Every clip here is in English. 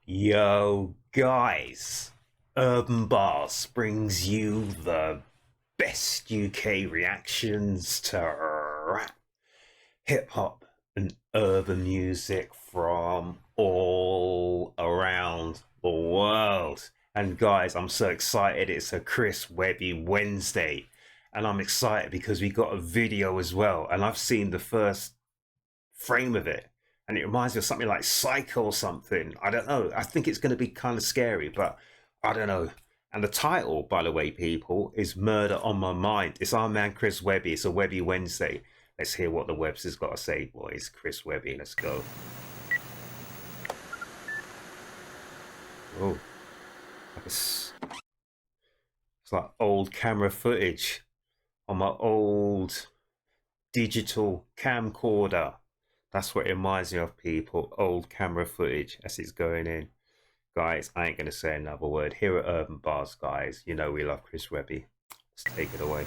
Yo, guys, Urb'n Barz brings you the best UK reactions to rap, hip hop, and urban music from all around the world. And guys, I'm so excited. It's a Chris Webby Wednesday. And I'm excited because we got a video as well. And I've seen the first frame of it, and it reminds me of something like Psycho or something. I don't know. I think it's going to be kind of scary, but I don't know. And the title, by the way, people, is Murder on My Mind. It's our man Chris Webby. It's a Webby Wednesday. Let's hear what the Webs has got to say, boys. Chris Webby, let's go. Oh, it's like old camera footage on my old digital camcorder. That's what it reminds me of, people. Old camera footage as it's going in. Guys, I ain't going to say another word. Here at Urb'n Barz, guys, you know we love Chris Webby. Let's take it away.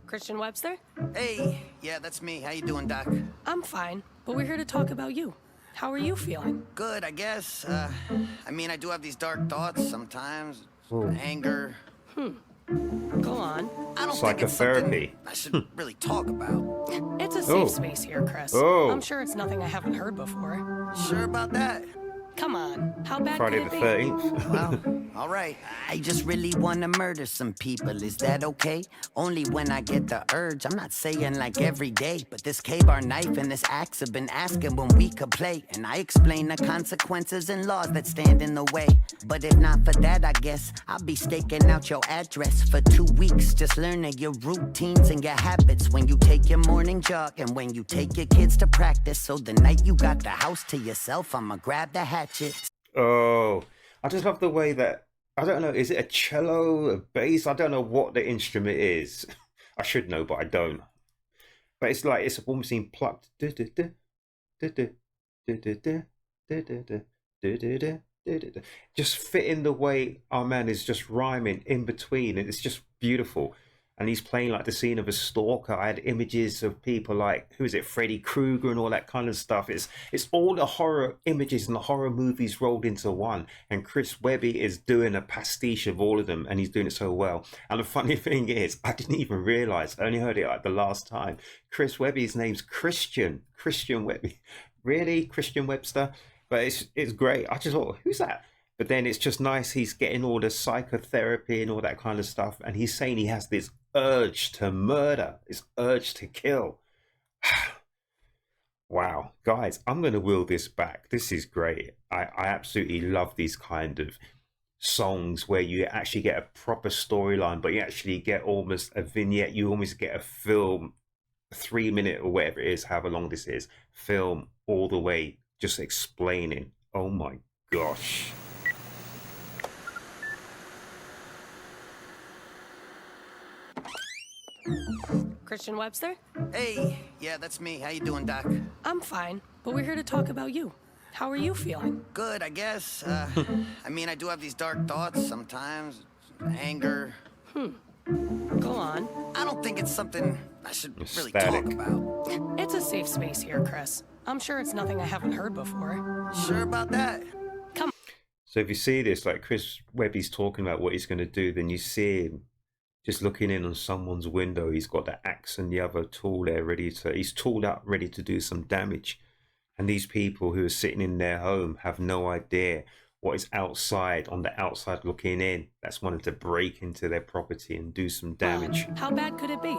Christian Webster? Hey, yeah, that's me. How you doing, Doc? I'm fine, but we're here to talk about you. How are you feeling? Good, I guess. I do have these dark thoughts sometimes. Ooh. Anger. Go on. I don't think it's Psychotherapy. something I should really talk about. It's a safe space here, Chris. Oh. I'm sure it's nothing I haven't heard before. Sure about that? Come on, how bad Friday could the it be? 13th. Well, all right. I just really want to murder some people. Is that okay? Only when I get the urge. I'm not saying like every day, but this K-bar knife and this axe have been asking when we could play. And I explain the consequences and laws that stand in the way. But if not for that, I guess I'll be staking out your address for 2 weeks. Just learning your routines and your habits. When you take your morning jog and when you take your kids to practice. So the night you got the house to yourself, I'ma grab the hatchet. Oh, I just love the way that, I don't know, is it a cello, a bass? I don't know what the instrument is. I should know, but I don't. But it's like, it's almost being plucked. Just fitting the way our man is just rhyming in between. And it's just beautiful. And he's playing like the scene of a stalker. I had images of people like, who is it, Freddy Krueger and all that kind of stuff. It's all the horror images and the horror movies rolled into one. And Chris Webby is doing a pastiche of all of them, and he's doing it so well. And the funny thing is, I didn't even realize, I only heard it like the last time. Chris Webby's name's Christian Webby. Really? Christian Webster? But it's great. I just thought, who's that? But then it's just nice. He's getting all the psychotherapy and all that kind of stuff. And he's saying he has this urge to murder, this urge to kill. Wow, guys, I'm going to wheel this back. This is great. I absolutely love these kind of songs where you actually get a proper storyline, but you actually get almost a vignette. You almost get a film, a 3 minute or whatever it is, however long this is, film all the way, just explaining. Oh my gosh. Christian Webster? Hey, yeah, that's me. How you doing, Doc? I'm fine, but we're here to talk about you. How are you feeling? Good, I guess. I do have these dark thoughts sometimes. Anger. Go on. I don't think it's something I should really Static. talk about. It's a safe space here, Chris. I'm sure it's nothing I haven't heard before. Sure about that? So if you see this, like Chris Webby's talking about what he's going to do, then you see him just looking in on someone's window. He's got the axe and the other tool there he's tooled up, ready to do some damage. And these people who are sitting in their home have no idea what is outside, on the outside looking in. That's wanting to break into their property and do some damage. How bad could it be?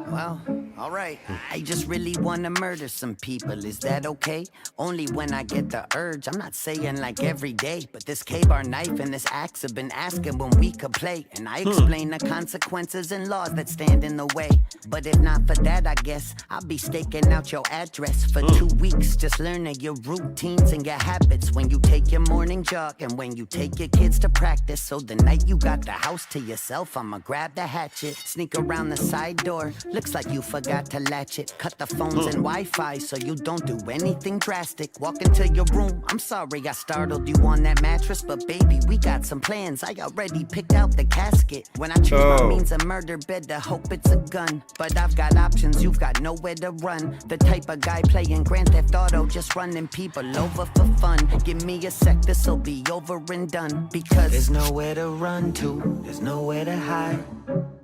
Well, all right. I just really want to murder some people. Is that okay? Only when I get the urge. I'm not saying like every day, but this K-bar knife and this axe have been asking when we could play. And I explain the consequences and laws that stand in the way. But if not for that, I guess I'll be staking out your address for 2 weeks. Just learning your routines and your habits. When you take your morning jog and when you take your kids to practice. So the night you got the house to yourself, I'ma grab the hatchet. Sneak around the side door, looks like you forgot to latch it. Cut the phones and Wi-Fi so you don't do anything drastic. Walk into your room, I'm sorry I startled you on that mattress, but baby, we got some plans. I already picked out the casket. When I choose my means of murder, better hope it's a gun. But I've got options, you've got nowhere to run. The type of guy playing Grand Theft Auto, just running people over for fun. Give me a sec, this'll be over and done. Because there's nowhere to run to, there's nowhere to hide.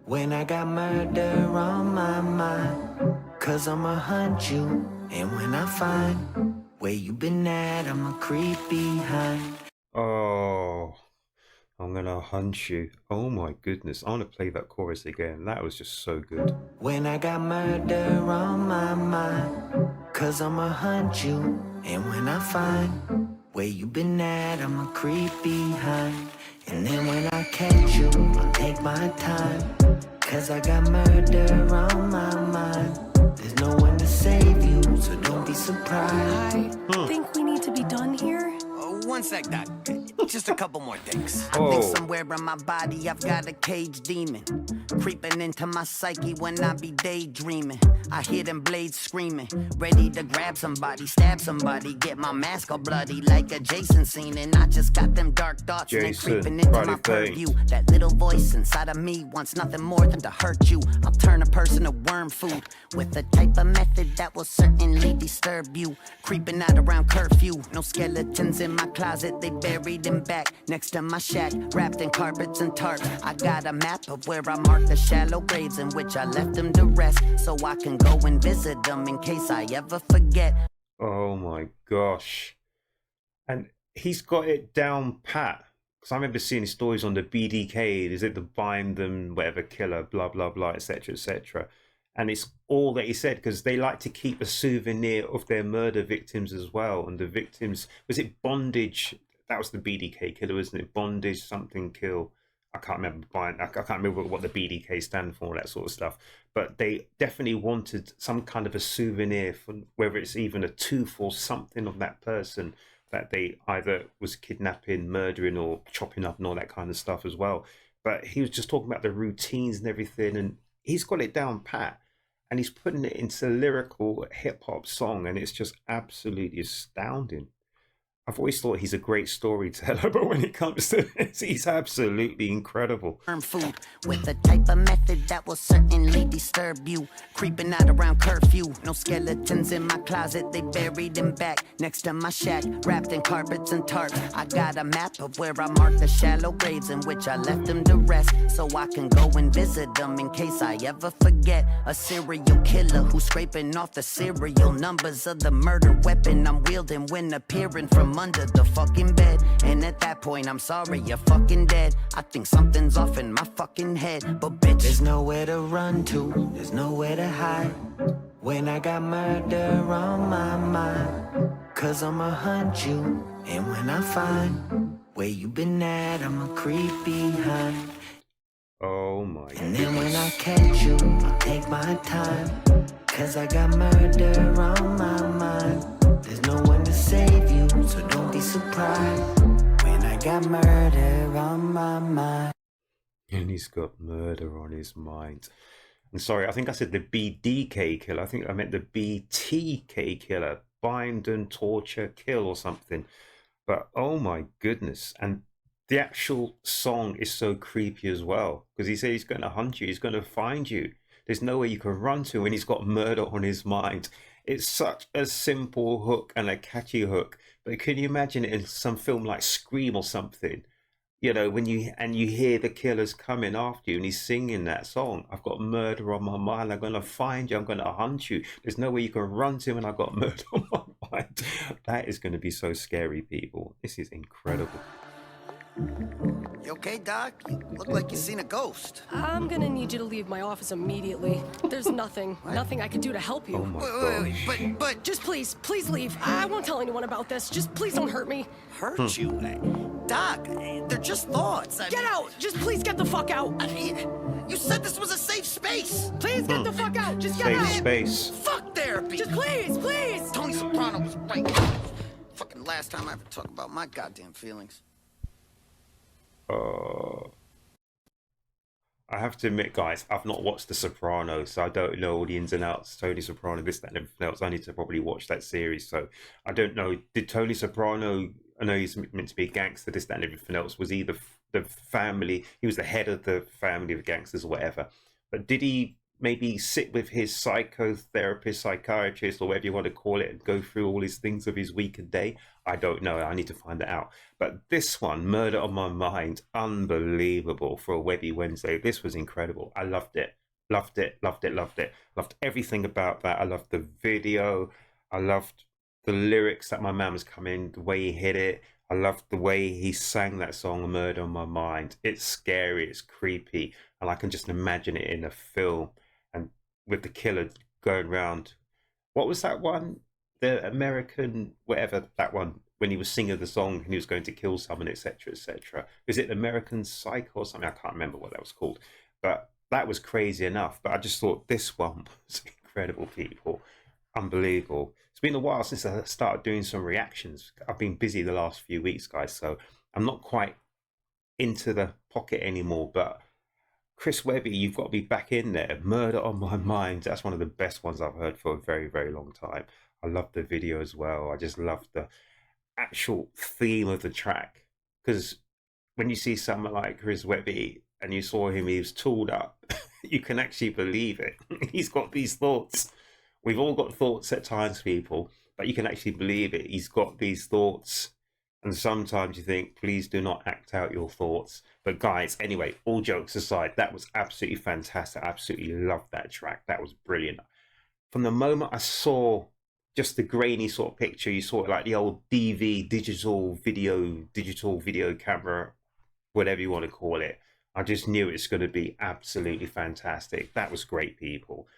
When I got murder on my mind, cause I'ma hunt you. And when I find where you been at, I'ma creep behind. Oh, I'm gonna hunt you. Oh my goodness, I want to play that chorus again. That was just so good. When I got murder on my mind, cause I'ma hunt you. And when I find where you been at, I'ma creep behind. And then when I catch you, I'll take my time, cause I got murder on my mind. There's no one to save you, so don't be surprised. I think we need to be done here. One sec, Doc. Just a couple more things. I Oh. think somewhere in my body I've got a cage demon creeping into my psyche when I be daydreaming. I hear them blades screaming, ready to grab somebody, stab somebody, get my mask all bloody like a Jason scene. And I just got them dark thoughts and they Jason, creeping into Friday my Thing. purview. That little voice inside of me wants nothing more than to hurt you. I'll turn a person to worm food with a type of method that will certainly disturb you. Creeping out around curfew, no skeletons in my closet, they buried in back next to my shack, wrapped in carpets and tarps. I got a map of where I marked the shallow graves in which I left them to rest, so I can go and visit them in case I ever forget. Oh my gosh. And he's got it down pat. Because I remember seeing his stories on the BDK, is it the bind them, whatever killer, blah, blah, blah, etc., etc. And it's all that he said, because they like to keep a souvenir of their murder victims as well. And the victims, was it bondage? That was the BDK killer, wasn't it? Bondage, something, kill. I can't remember. I can't remember what the BDK stand for, that sort of stuff. But they definitely wanted some kind of a souvenir, for whether it's even a tooth or something of that person that they either was kidnapping, murdering, or chopping up and all that kind of stuff as well. But he was just talking about the routines and everything, and he's got it down pat. And he's putting it into lyrical hip-hop song, and it's just absolutely astounding. I've always thought he's a great storyteller, but when it comes to this, he's absolutely incredible. Food with the type of method that will certainly disturb you. Creeping out around curfew, no skeletons in my closet, they buried in back next to my shack, wrapped in carpets and tarps. I got a map of where I marked the shallow graves in which I left them to rest, so I can go and visit them in case I ever forget. A serial killer who's scraping off the serial numbers of the murder weapon I'm wielding when appearing from under the fucking bed. And at that point, I'm sorry, you're fucking dead. I think something's off in my fucking head. But bitch, there's nowhere to run to, there's nowhere to hide. When I got murder on my mind, cause I'ma hunt you. And when I find where you been at, I'ma creep behind. Oh my And then when I goodness. catch you, I'll take my time, cause I got murder on my mind. There's no one to save you, so don't be surprised. When I got murder on my mind. And he's got murder on his mind. I'm sorry, I think I said the BDK killer. I think I meant the BTK killer. Bind and torture, kill or something. But oh my goodness. And the actual song is so creepy as well. Because he said he's going to hunt you. He's going to find you. There's nowhere you can run to when he's got murder on his mind. It's such a simple hook and a catchy hook. But can you imagine it in some film like Scream or something? You know, when you hear the killers coming after you and he's singing that song. I've got murder on my mind. I'm going to find you. I'm going to hunt you. There's nowhere you can run to when I've got murder on my mind. That is going to be so scary, people. This is incredible. You okay, Doc? You look like you seen a ghost. I'm gonna need you to leave my office immediately. There's nothing I can do to help you. Oh my gosh. But Just please leave. I won't tell anyone about this. Just please don't hurt me. hurt you? Doc, they're just thoughts. Get out! Just please get the fuck out! You said this was a safe space. Please get the fuck out! Just get Safe out! space. Fuck therapy. Just please! Tony Soprano was right. Fucking last time I ever talk about my goddamn feelings. I have to admit, guys, I've not watched The Sopranos, so I don't know all the ins and outs. Tony Soprano, this, that, and everything else. I need to probably watch that series. So I don't know. Did Tony Soprano? I know he's meant to be a gangster, this, that, and everything else. Was he the family? He was the head of the family of gangsters or whatever. But did he maybe sit with his psychotherapist, psychiatrist, or whatever you want to call it, and go through all his things of his week and day? I don't know. I need to find that out. But this one, Murder on My Mind, unbelievable for a Webby Wednesday. This was incredible. I loved it. Loved it, loved it, loved it. Loved everything about that. I loved the video. I loved the lyrics that my man was coming, the way he hit it. I loved the way he sang that song, Murder on My Mind. It's scary, it's creepy, and I can just imagine it in a film. And with the killer going around, what was that one? The American, whatever that one, when he was singing the song and he was going to kill someone, etc., etc. Is it American Psycho or something? I can't remember what that was called, but that was crazy enough. But I just thought this one was incredible, people, unbelievable. It's been a while since I started doing some reactions. I've been busy the last few weeks, guys, so I'm not quite into the pocket anymore, but Chris Webby, you've got to be back in there. Murder on My Mind. That's one of the best ones I've heard for a very, very long time. I love the video as well. I just love the actual theme of the track. Because when you see someone like Chris Webby and you saw him, he was tooled up, you can actually believe it. He's got these thoughts. We've all got thoughts at times, people, but you can actually believe it. He's got these thoughts. And sometimes you think, please do not act out your thoughts. But guys, anyway, all jokes aside, that was absolutely fantastic. I absolutely loved that track. That was brilliant. From the moment I saw just the grainy sort of picture, you saw it like the old DV, digital video camera, whatever you want to call it. I just knew it's going to be absolutely fantastic. That was great, people.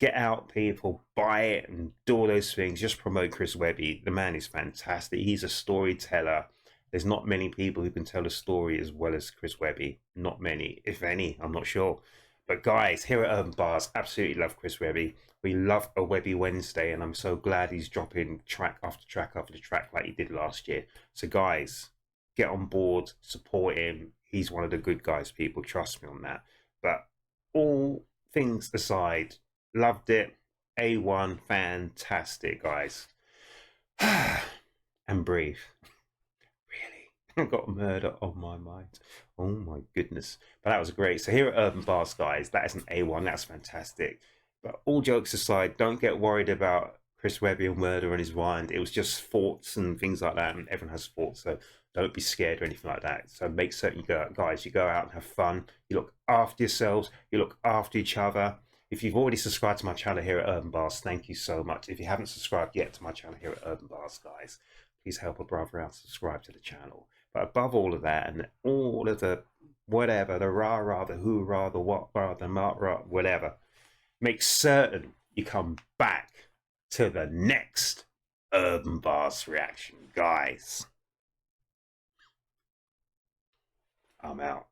Get out, people, buy it and do all those things. Just promote Chris Webby. The man is fantastic. He's a storyteller. There's not many people who can tell a story as well as Chris Webby. Not many, if any, I'm not sure. But guys, here at Urb'n Barz, absolutely love Chris Webby. We love a Webby Wednesday, and I'm so glad he's dropping track after track after track like he did last year. So guys, get on board, support him. He's one of the good guys, people. Trust me on that. But all things aside, loved it. A1, fantastic, guys. And breathe. Really? I've got murder on my mind. Oh my goodness. But that was great. So here at Urb'n Barz, guys, that is an A1. That's fantastic. But all jokes aside, don't get worried about Chris Webby and murder on his mind. It was just thoughts and things like that. And everyone has thoughts. So don't be scared or anything like that. So make certain you go out, guys, you go out and have fun. You look after yourselves. You look after each other. If you've already subscribed to my channel here at Urb'n Barz, thank you so much. If you haven't subscribed yet to my channel here at Urb'n Barz, guys, please help a brother out, subscribe to the channel. But above all of that and all of the whatever, the rah-rah, the hoorah, the what-rah, the mat-rah, whatever, make certain you come back to the next Urb'n Barz reaction, guys. I'm out.